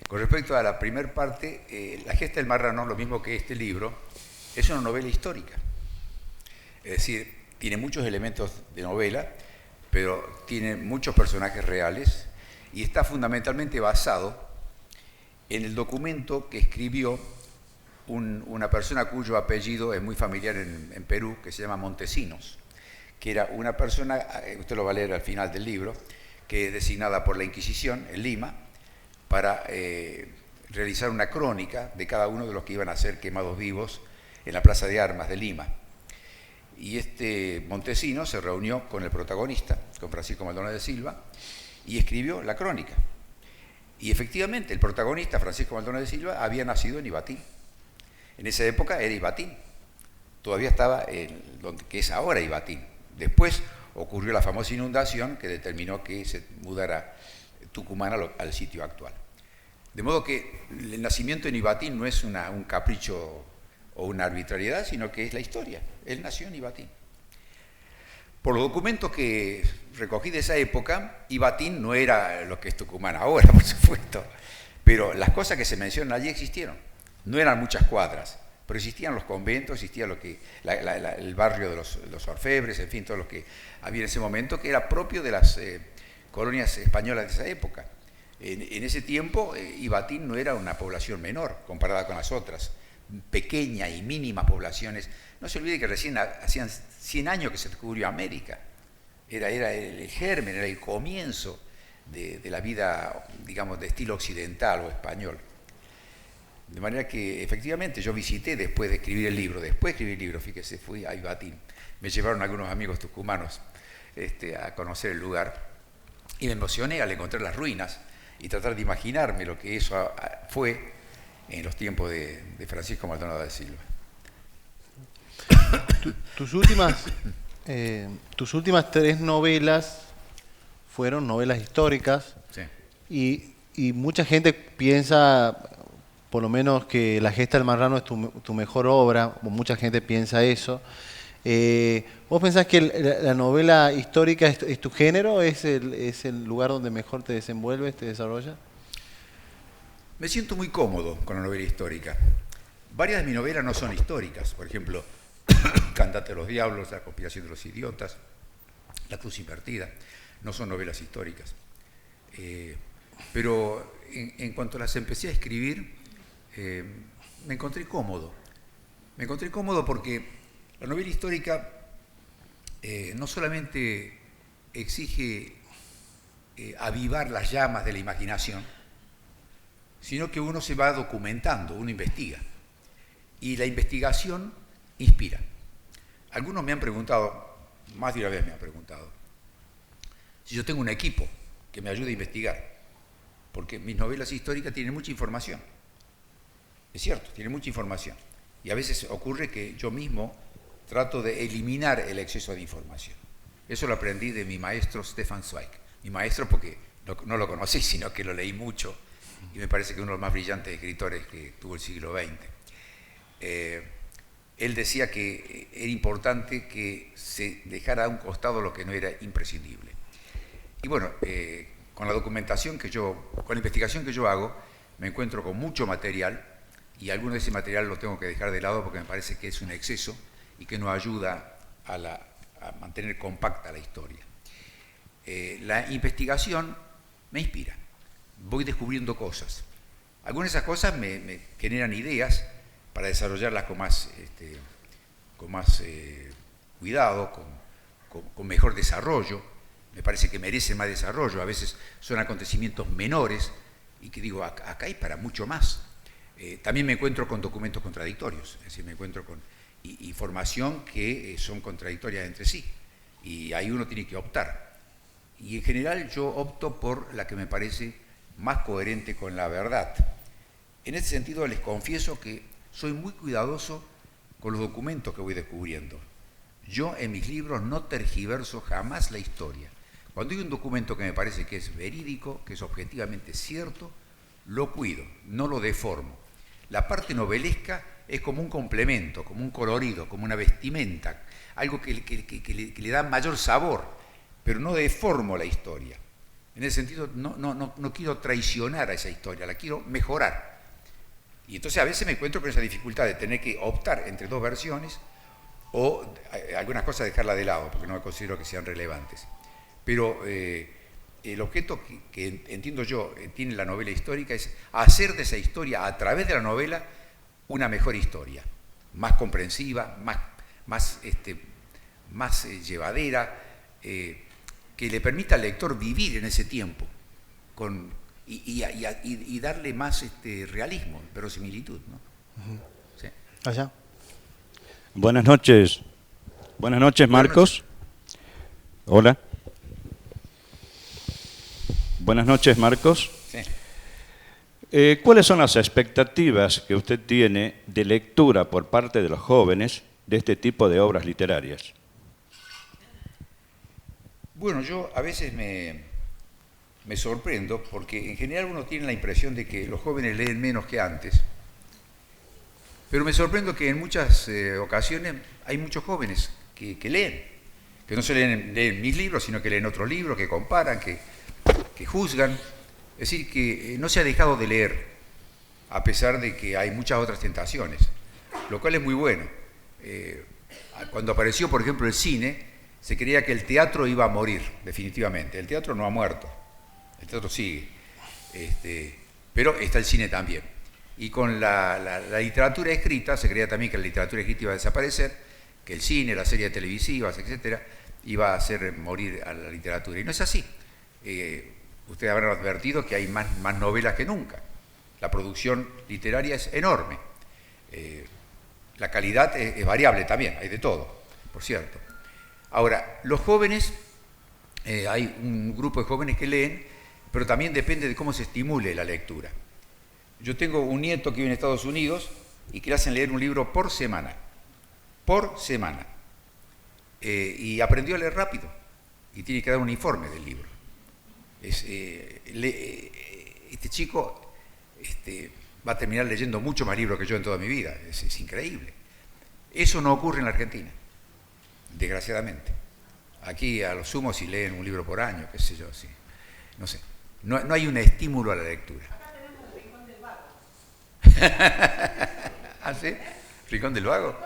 Con respecto a la primera parte, La gesta del marrano, lo mismo que este libro, es una novela histórica. Es decir, tiene muchos elementos de novela, pero tiene muchos personajes reales y está fundamentalmente basado en el documento que escribió una persona cuyo apellido es muy familiar en Perú, que se llama Montesinos, que era una persona, usted lo va a leer al final del libro, que es designada por la Inquisición en Lima para realizar una crónica de cada uno de los que iban a ser quemados vivos en la Plaza de Armas de Lima. Y este Montesinos se reunió con el protagonista, con Francisco Maldonado de Silva, y escribió la crónica. Y efectivamente, el protagonista, Francisco Maldonado de Silva, había nacido en Ibatín. En esa época era Ibatín. Todavía estaba en donde que es ahora Ibatín. Después ocurrió la famosa inundación que determinó que se mudara Tucumán al sitio actual. De modo que el nacimiento en Ibatín no es un capricho o una arbitrariedad, sino que es la historia. Él nació en Ibatín. Por los documentos que recogí de esa época, Ibatín no era lo que es Tucumán ahora, por supuesto, pero las cosas que se mencionan allí existieron. No eran muchas cuadras, pero existían los conventos, existía el barrio de los orfebres, en fin, todo lo que había en ese momento, que era propio de las colonias españolas de esa época. En ese tiempo, Ibatín no era una población menor comparada con las otras, pequeñas y mínimas poblaciones. No se olvide que recién hacían 100 años que se descubrió América. Era el germen, era el comienzo de la vida, digamos, de estilo occidental o español. De manera que, efectivamente, yo visité después de escribir el libro, fíjese, fui a Ibatín. Me llevaron algunos amigos tucumanos a conocer el lugar y me emocioné al encontrar las ruinas y tratar de imaginarme lo que eso fue en los tiempos de Francisco Maldonado de Silva. Tus últimas 3 novelas fueron novelas históricas. Sí. Y mucha gente piensa, por lo menos, que La gesta del marrano es tu mejor obra, o mucha gente piensa eso. ¿Vos pensás que la novela histórica es tu género? ¿Es el lugar donde mejor te desenvuelves, te desarrollas? Me siento muy cómodo con la novela histórica. Varias de mis novelas no son históricas. Por ejemplo, Cantate de los Diablos, La conspiración de los idiotas, La cruz invertida. No son novelas históricas. Pero en cuanto las empecé a escribir, me encontré cómodo. Me encontré cómodo porque la novela histórica no solamente exige avivar las llamas de la imaginación, sino que uno se va documentando, uno investiga. Y la investigación inspira. Algunos me han preguntado, más de una vez me han preguntado, si yo tengo un equipo que me ayude a investigar, porque mis novelas históricas tienen mucha información. Es cierto, tienen mucha información. Y a veces ocurre que yo mismo trato de eliminar el exceso de información. Eso lo aprendí de mi maestro Stefan Zweig. Mi maestro porque no lo conocí, sino que lo leí mucho y me parece que uno de los más brillantes escritores que tuvo el siglo XX. Él decía que era importante que se dejara a un costado lo que no era imprescindible. Y bueno, con la investigación que yo hago, me encuentro con mucho material y alguno de ese material lo tengo que dejar de lado porque me parece que es un exceso y que no ayuda a mantener compacta la historia. La investigación me inspira, voy descubriendo cosas. Algunas de esas cosas me generan ideas para desarrollarlas con más cuidado, con mejor desarrollo. Me parece que merecen más desarrollo. A veces son acontecimientos menores y que digo, acá hay para mucho más. También me encuentro con documentos contradictorios, es decir, me encuentro con información que son contradictorias entre sí. Y ahí uno tiene que optar. Y en general yo opto por la que me parece más coherente con la verdad. En ese sentido les confieso que soy muy cuidadoso con los documentos que voy descubriendo. Yo en mis libros no tergiverso jamás la historia. Cuando hay un documento que me parece que es verídico, que es objetivamente cierto, lo cuido, no lo deformo. La parte novelesca es como un complemento, como un colorido, como una vestimenta, algo que le da mayor sabor, pero no deformo la historia. En ese sentido, no quiero traicionar a esa historia, la quiero mejorar. Y entonces a veces me encuentro con esa dificultad de tener que optar entre dos versiones o algunas cosas dejarlas de lado, porque no considero que sean relevantes. Pero el objeto que entiendo yo tiene la novela histórica es hacer de esa historia, a través de la novela, una mejor historia, más comprensiva, más llevadera, que le permita al lector vivir en ese tiempo y darle más realismo, verosimilitud, ¿no? Sí. Allá. Buenas noches. Buenas noches, Marcos. Hola. Buenas noches, Marcos. Sí. ¿Cuáles son las expectativas que usted tiene de lectura por parte de los jóvenes de este tipo de obras literarias? Bueno, yo a veces me sorprendo porque en general uno tiene la impresión de que los jóvenes leen menos que antes, pero me sorprendo que en muchas ocasiones hay muchos jóvenes que leen, que no se leen mis libros, sino que leen otros libros, que comparan, que juzgan. Es decir, que no se ha dejado de leer, a pesar de que hay muchas otras tentaciones, lo cual es muy bueno. Cuando apareció, por ejemplo, el cine, se creía que el teatro iba a morir, definitivamente. El teatro no ha muerto, el teatro sigue, pero está el cine también. Y con la literatura escrita, se creía también que la literatura escrita iba a desaparecer, que el cine, las series televisivas, etcétera, iba a hacer morir a la literatura. Y no es así. Ustedes habrán advertido que hay más novelas que nunca. La producción literaria es enorme. La calidad es variable también, hay de todo, por cierto. Ahora, los jóvenes, hay un grupo de jóvenes que leen, pero también depende de cómo se estimule la lectura. Yo tengo un nieto que vive en Estados Unidos y que le hacen leer un libro por semana. Por semana. Y aprendió a leer rápido y tiene que dar un informe del libro. Este chico va a terminar leyendo mucho más libros que yo en toda mi vida. Es increíble. Eso no ocurre en la Argentina, desgraciadamente. Aquí a lo sumo si leen un libro por año, qué sé yo, sí. No sé. No hay un estímulo a la lectura. Acá tenemos el Rincón del Vago. ¿Ah, sí? ¿Rincón del Vago?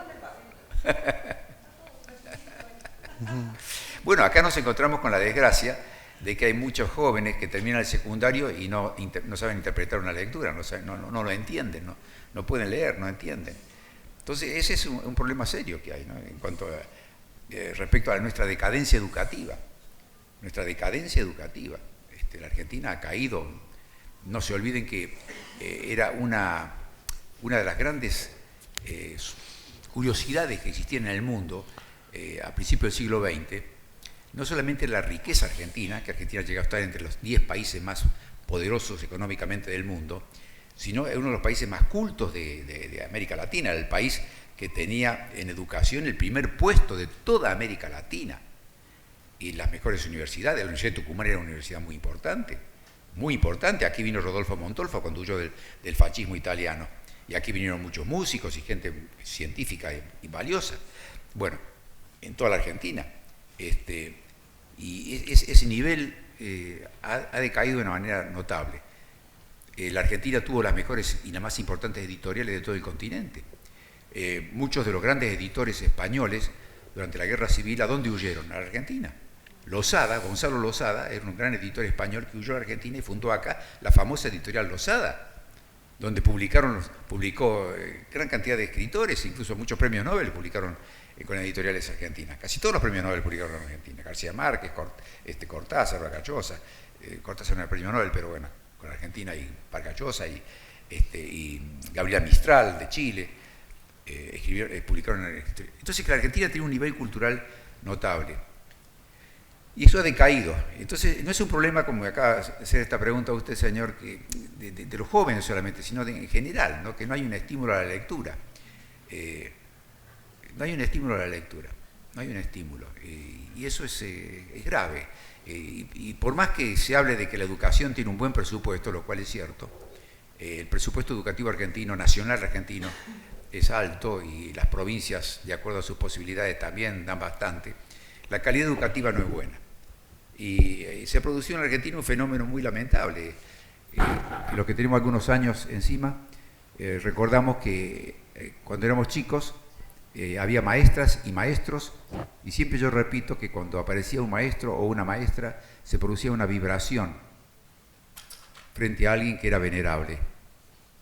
Bueno, acá nos encontramos con la desgracia de que hay muchos jóvenes que terminan el secundario y no saben interpretar una lectura, no lo entienden, no pueden leer, no entienden. Entonces ese es un problema serio que hay, ¿no? En cuanto a, respecto a nuestra decadencia educativa. Nuestra decadencia educativa. La Argentina ha caído, no se olviden que era una de las grandes curiosidades que existían en el mundo a principios del siglo XX. No solamente la riqueza argentina, que Argentina llegó a estar entre los 10 países más poderosos económicamente del mundo, sino es uno de los países más cultos de América Latina, el país que tenía en educación el primer puesto de toda América Latina. Y las mejores universidades, la Universidad de Tucumán era una universidad muy importante, muy importante. Aquí vino Rodolfo Montolfo cuando huyó del fascismo italiano. Y aquí vinieron muchos músicos y gente científica y valiosa. Bueno, en toda la Argentina. Y ese nivel ha decaído de una manera notable. La Argentina tuvo las mejores y las más importantes editoriales de todo el continente. Muchos de los grandes editores españoles durante la Guerra Civil, ¿a dónde huyeron? A la Argentina. Gonzalo Losada, era un gran editor español que huyó a la Argentina y fundó acá la famosa editorial Losada. publicó gran cantidad de escritores, incluso muchos premios Nobel publicaron con editoriales argentinas. Casi todos los premios Nobel publicaron en Argentina. García Márquez, Cortázar, Vargas Llosa. Cortázar no era el premio Nobel, pero bueno, con Argentina y Vargas Llosa y Gabriela Mistral de Chile publicaron. Entonces que la Argentina tiene un nivel cultural notable. Y eso ha decaído. Entonces, no es un problema, como me acaba de hacer esta pregunta a usted, señor, de los jóvenes solamente, sino en general, ¿no? Que no hay un estímulo a la lectura. No hay un estímulo a la lectura. No hay un estímulo. Y eso es grave. Y por más que se hable de que la educación tiene un buen presupuesto, lo cual es cierto, el presupuesto educativo argentino, nacional argentino, es alto y las provincias, de acuerdo a sus posibilidades, también dan bastante. La calidad educativa no es buena. Y se ha producido en Argentina un fenómeno muy lamentable. Los que tenemos algunos años encima, recordamos que cuando éramos chicos había maestras y maestros, y siempre yo repito que cuando aparecía un maestro o una maestra se producía una vibración frente a alguien que era venerable.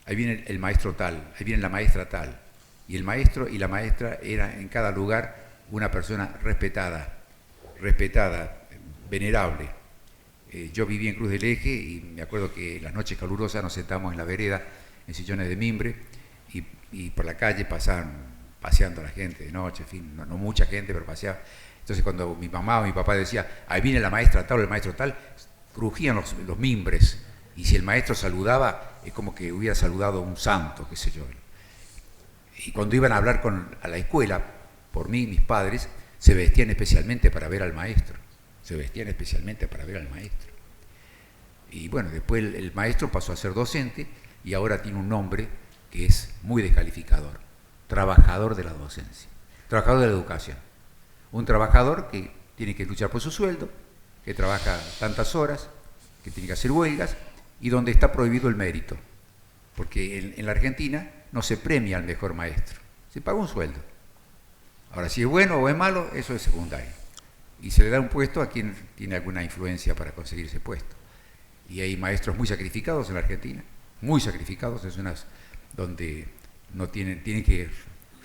Ahí viene el maestro tal, ahí viene la maestra tal. Y el maestro y la maestra era en cada lugar una persona respetada, venerable. Yo viví en Cruz del Eje y me acuerdo que las noches calurosas nos sentamos en la vereda, en sillones de mimbre, y por la calle paseando a la gente de noche, en fin, no mucha gente, pero paseaba. Entonces cuando mi mamá o mi papá decía, ahí viene la maestra tal o el maestro tal, crujían los mimbres, y si el maestro saludaba, es como que hubiera saludado a un santo, qué sé yo. Y cuando iban a hablar a la escuela, por mí, mis padres, se vestían especialmente para ver al maestro. Y bueno, después el maestro pasó a ser docente y ahora tiene un nombre que es muy descalificador. Trabajador de la docencia, trabajador de la educación. Un trabajador que tiene que luchar por su sueldo, que trabaja tantas horas, que tiene que hacer huelgas y donde está prohibido el mérito. Porque en la Argentina no se premia al mejor maestro, se paga un sueldo. Ahora, si es bueno o es malo, eso es secundario. Y se le da un puesto a quien tiene alguna influencia para conseguir ese puesto. Y hay maestros muy sacrificados en la Argentina, muy sacrificados, es unas donde tienen que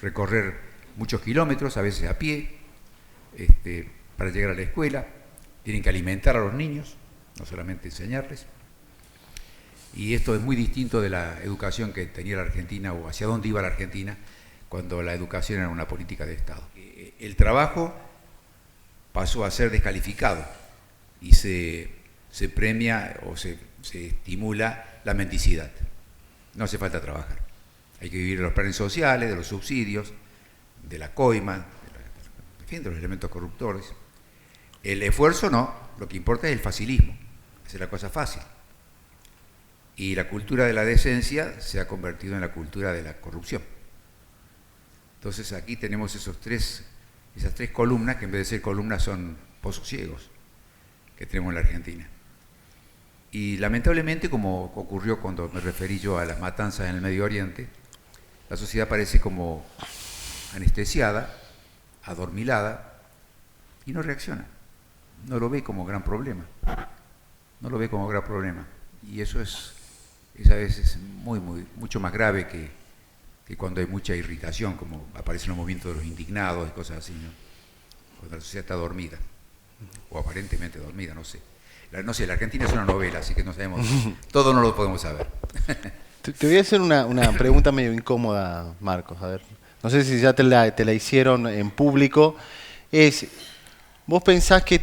recorrer muchos kilómetros, a veces a pie, para llegar a la escuela, tienen que alimentar a los niños, no solamente enseñarles. Y esto es muy distinto de la educación que tenía la Argentina o hacia dónde iba la Argentina cuando la educación era una política de Estado. El trabajo pasó a ser descalificado y se premia o se estimula la mendicidad. No hace falta trabajar. Hay que vivir de los planes sociales, de los subsidios, de la coima, de los elementos corruptores. El esfuerzo no, lo que importa es el facilismo, hacer la cosa fácil. Y la cultura de la decencia se ha convertido en la cultura de la corrupción. Entonces aquí tenemos esas tres columnas, que en vez de ser columnas son pozos ciegos, que tenemos en la Argentina. Y lamentablemente, como ocurrió cuando me referí yo a las matanzas en el Medio Oriente, la sociedad parece como anestesiada, adormilada, y no reacciona. No lo ve como gran problema. Y eso es a veces mucho más grave que cuando hay mucha irritación, como aparecen los movimientos de los indignados y cosas así, ¿no? Cuando la sociedad está dormida, o aparentemente dormida, no sé. La Argentina es una novela, así que no sabemos, todo no lo podemos saber. Te voy a hacer una pregunta medio incómoda, Marcos, a ver. No sé si ya te la hicieron en público. Vos pensás que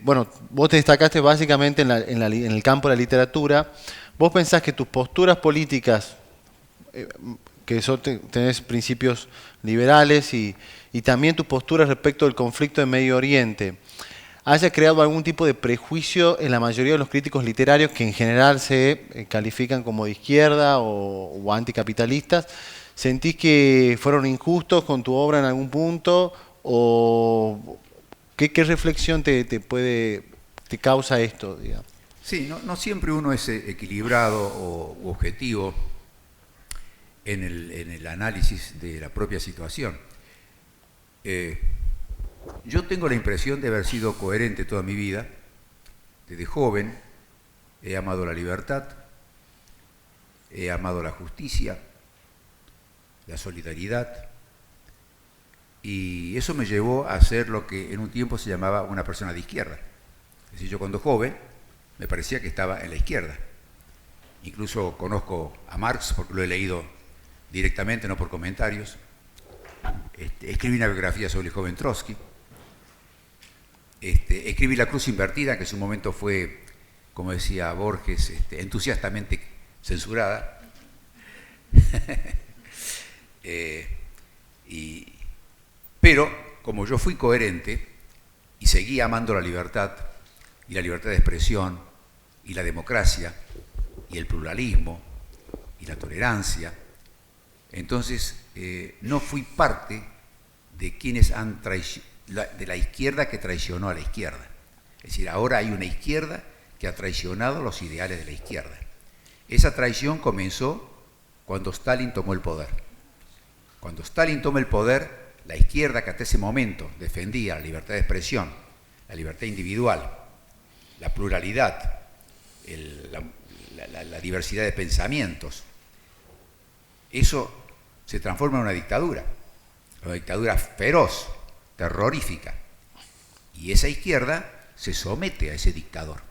vos te destacaste básicamente en el campo de la literatura. ¿Vos pensás que tus posturas políticas, que tenés principios liberales y también tus posturas respecto del conflicto en Medio Oriente, haya creado algún tipo de prejuicio en la mayoría de los críticos literarios que en general se califican como de izquierda o anticapitalistas? ¿Sentís que fueron injustos con tu obra en algún punto? ¿O qué reflexión te causa esto, digamos? Sí, no siempre uno es equilibrado u objetivo en el análisis de la propia situación. Yo tengo la impresión de haber sido coherente toda mi vida. Desde joven he amado la libertad, he amado la justicia, la solidaridad, y eso me llevó a ser lo que en un tiempo se llamaba una persona de izquierda. Es decir, yo cuando joven me parecía que estaba en la izquierda. Incluso conozco a Marx porque lo he leído directamente, no por comentarios. Escribí una biografía sobre el joven Trotsky. Escribí La cruz invertida, que en su momento fue, como decía Borges, entusiastamente censurada. Pero, como yo fui coherente y seguí amando la libertad, y la libertad de expresión, y la democracia, y el pluralismo, y la tolerancia, entonces no fui parte de quienes han de la izquierda que traicionó a la izquierda. Es decir, ahora hay una izquierda que ha traicionado los ideales de la izquierda. Esa traición comenzó cuando Stalin tomó el poder. Cuando Stalin toma el poder, la izquierda que hasta ese momento defendía la libertad de expresión, la libertad individual, la pluralidad, la diversidad de pensamientos, eso se transforma en una dictadura feroz, terrorífica, y esa izquierda se somete a ese dictador.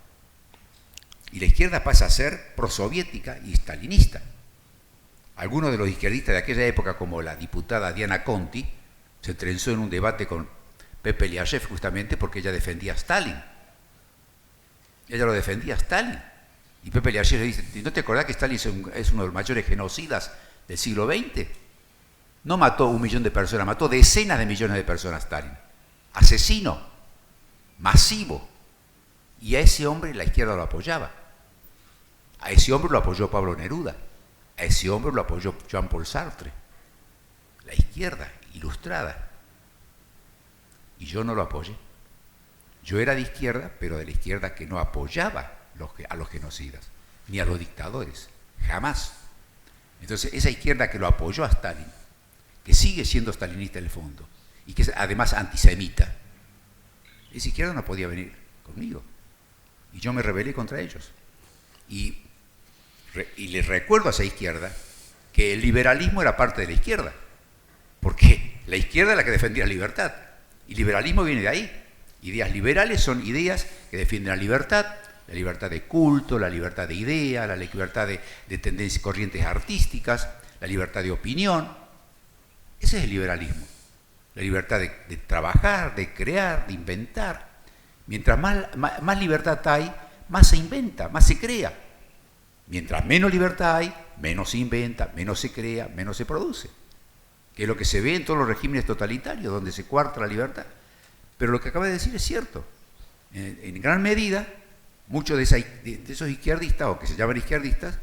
Y la izquierda pasa a ser prosoviética y stalinista. Algunos de los izquierdistas de aquella época, como la diputada Diana Conti, se trenzó en un debate con Pepe Liachev justamente porque ella defendía a Stalin. Ella lo defendía a Stalin. Y Pepe Liachev le dice, ¿no te acordás que Stalin es uno de los mayores genocidas del siglo XX? No mató 1 millón de personas, mató decenas de millones de personas Stalin. Asesino, masivo. Y a ese hombre la izquierda lo apoyaba. A ese hombre lo apoyó Pablo Neruda. A ese hombre lo apoyó Jean-Paul Sartre. La izquierda ilustrada. Y yo no lo apoyé. Yo era de izquierda, pero de la izquierda que no apoyaba a los genocidas, ni a los dictadores, jamás. Entonces, esa izquierda que lo apoyó a Stalin, que sigue siendo stalinista en el fondo, y que es además antisemita, esa izquierda no podía venir conmigo. Y yo me rebelé contra ellos. Y les recuerdo a esa izquierda que el liberalismo era parte de la izquierda, porque la izquierda es la que defendía la libertad, y liberalismo viene de ahí. Ideas liberales son ideas que defienden la libertad de culto, la libertad de idea, la libertad de tendencias, corrientes artísticas, la libertad de opinión. Ese es el liberalismo, la libertad de trabajar, de crear, de inventar. Mientras más libertad hay, más se inventa, más se crea. Mientras menos libertad hay, menos se inventa, menos se crea, menos se produce. Que es lo que se ve en todos los regímenes totalitarios, donde se coarta la libertad. Pero lo que acaba de decir es cierto. En gran medida, muchos de esos izquierdistas, o que se llaman izquierdistas,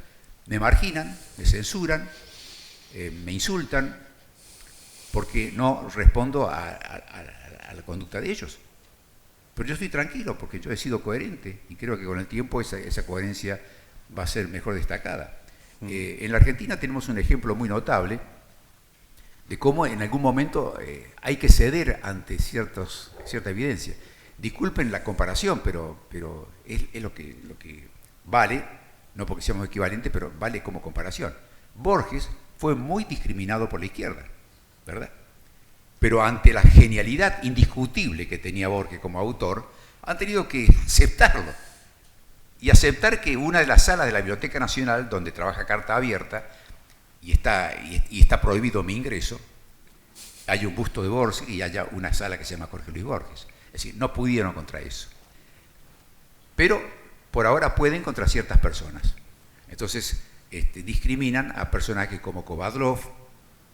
me marginan, me censuran, me insultan, porque no respondo a la conducta de ellos. Pero yo estoy tranquilo, porque yo he sido coherente, y creo que con el tiempo esa coherencia va a ser mejor destacada. En la Argentina tenemos un ejemplo muy notable de cómo en algún momento hay que ceder ante cierta evidencia. Disculpen la comparación, pero es lo que vale, no porque seamos equivalentes, pero vale como comparación. Borges fue muy discriminado por la izquierda, ¿verdad? Pero ante la genialidad indiscutible que tenía Borges como autor, han tenido que aceptarlo. Y aceptar que una de las salas de la Biblioteca Nacional, donde trabaja Carta Abierta, y está prohibido mi ingreso, hay un busto de Borges y haya una sala que se llama Jorge Luis Borges. Es decir, no pudieron contra eso. Pero por ahora pueden contra ciertas personas. Entonces, discriminan a personajes como Kovadlov,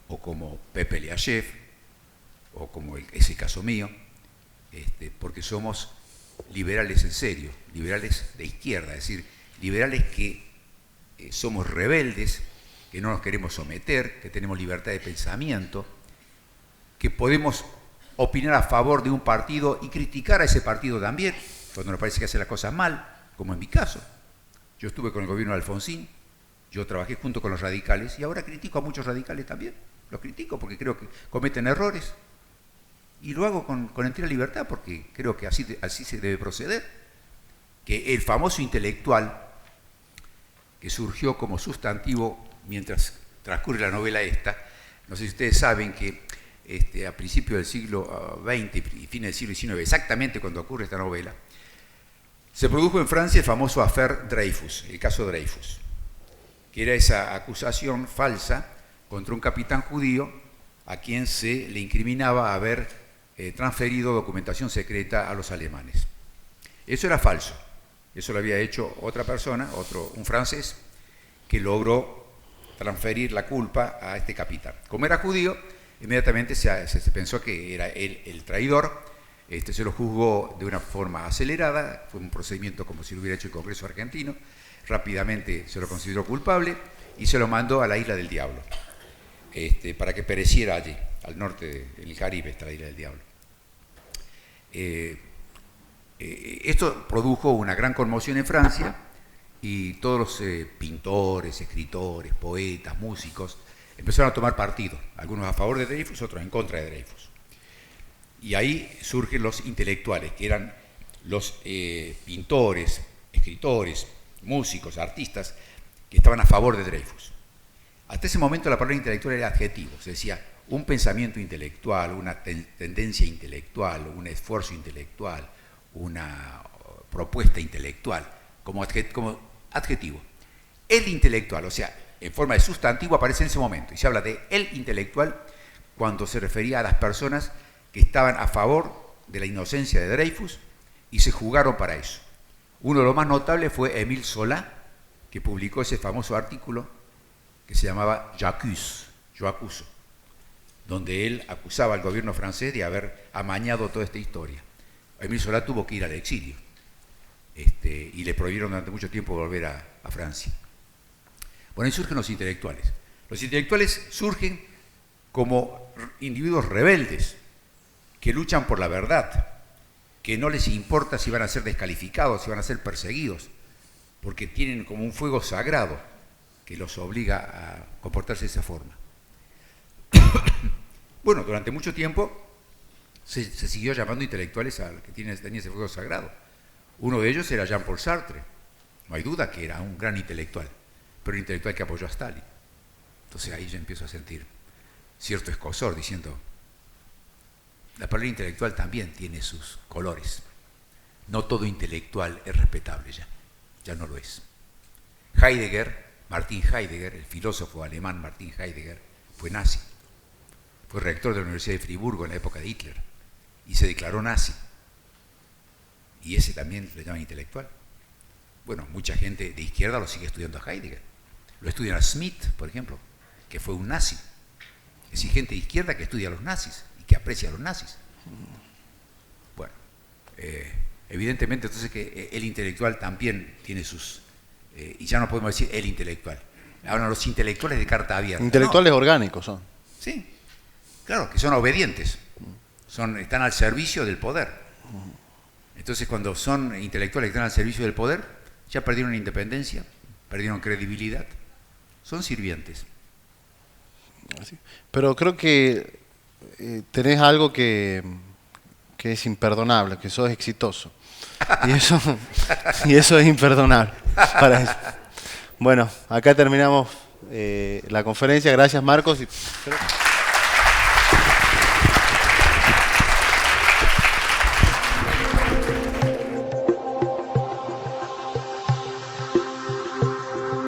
o como Pepe Liachev, o como ese caso mío, porque somos liberales en serio, liberales de izquierda, es decir, liberales que somos rebeldes, que no nos queremos someter, que tenemos libertad de pensamiento, que podemos opinar a favor de un partido y criticar a ese partido también, cuando nos parece que hace las cosas mal, como en mi caso. Yo estuve con el gobierno de Alfonsín, yo trabajé junto con los radicales y ahora critico a muchos radicales también. Los critico porque creo que cometen errores y lo hago con entera libertad porque creo que así se debe proceder. Que el famoso intelectual que surgió como sustantivo mientras transcurre la novela esta. No sé si ustedes saben que a principios del siglo XX y fines del siglo XIX, exactamente cuando ocurre esta novela, se produjo en Francia el famoso affaire Dreyfus, el caso Dreyfus, que era esa acusación falsa contra un capitán judío a quien se le incriminaba haber transferido documentación secreta a los alemanes. Eso era falso, eso lo había hecho otra persona, un francés, que logró transferir la culpa a este capitán. Como era judío, inmediatamente se pensó que era él el traidor. Se lo juzgó de una forma acelerada, fue un procedimiento como si lo hubiera hecho el Congreso argentino, rápidamente se lo consideró culpable y se lo mandó a la Isla del Diablo, para que pereciera allí, al norte del Caribe está la Isla del Diablo. Esto produjo una gran conmoción en Francia y todos los pintores, escritores, poetas, músicos empezaron a tomar partido, algunos a favor de Dreyfus, otros en contra de Dreyfus. Y ahí surgen los intelectuales, que eran los pintores, escritores, músicos, artistas, que estaban a favor de Dreyfus. Hasta ese momento la palabra intelectual era adjetivo, se decía un pensamiento intelectual, una tendencia intelectual, un esfuerzo intelectual, una propuesta intelectual, como adjetivo. El intelectual, o sea, en forma de sustantivo aparece en ese momento, y se habla de el intelectual cuando se refería a las personas que estaban a favor de la inocencia de Dreyfus y se jugaron para eso. Uno de los más notables fue Émile Zola, que publicó ese famoso artículo que se llamaba J'accuse, yo acuso, donde él acusaba al gobierno francés de haber amañado toda esta historia. Émile Zola tuvo que ir al exilio y le prohibieron durante mucho tiempo volver a Francia. Bueno, ahí surgen los intelectuales. Los intelectuales surgen como individuos rebeldes, que luchan por la verdad, que no les importa si van a ser descalificados, si van a ser perseguidos, porque tienen como un fuego sagrado que los obliga a comportarse de esa forma. Bueno, durante mucho tiempo se siguió llamando intelectuales a los que tenían ese fuego sagrado. Uno de ellos era Jean-Paul Sartre, no hay duda que era un gran intelectual, pero un intelectual que apoyó a Stalin. Entonces ahí yo empiezo a sentir cierto escozor diciendo, la palabra intelectual también tiene sus colores. No todo intelectual es respetable ya no lo es. Martin Heidegger, el filósofo alemán Martin Heidegger, fue nazi. Fue rector de la Universidad de Friburgo en la época de Hitler y se declaró nazi. Y ese también le llaman intelectual. Bueno, mucha gente de izquierda lo sigue estudiando a Heidegger. Lo estudian a Smith, por ejemplo, que fue un nazi. Es decir, gente de izquierda que estudia a los nazis y que aprecia a los nazis. Bueno, evidentemente entonces que el intelectual también tiene sus... y ya no podemos decir el intelectual. Ahora los intelectuales de carta abierta. Intelectuales orgánicos son. Sí, claro, que son obedientes. Están al servicio del poder. Entonces cuando son intelectuales que están al servicio del poder, ya perdieron independencia, perdieron credibilidad. Son sirvientes. Pero creo que tenés algo que es imperdonable, que sos exitoso. Y eso es imperdonable para eso. Bueno, acá terminamos la conferencia. Gracias, Marcos.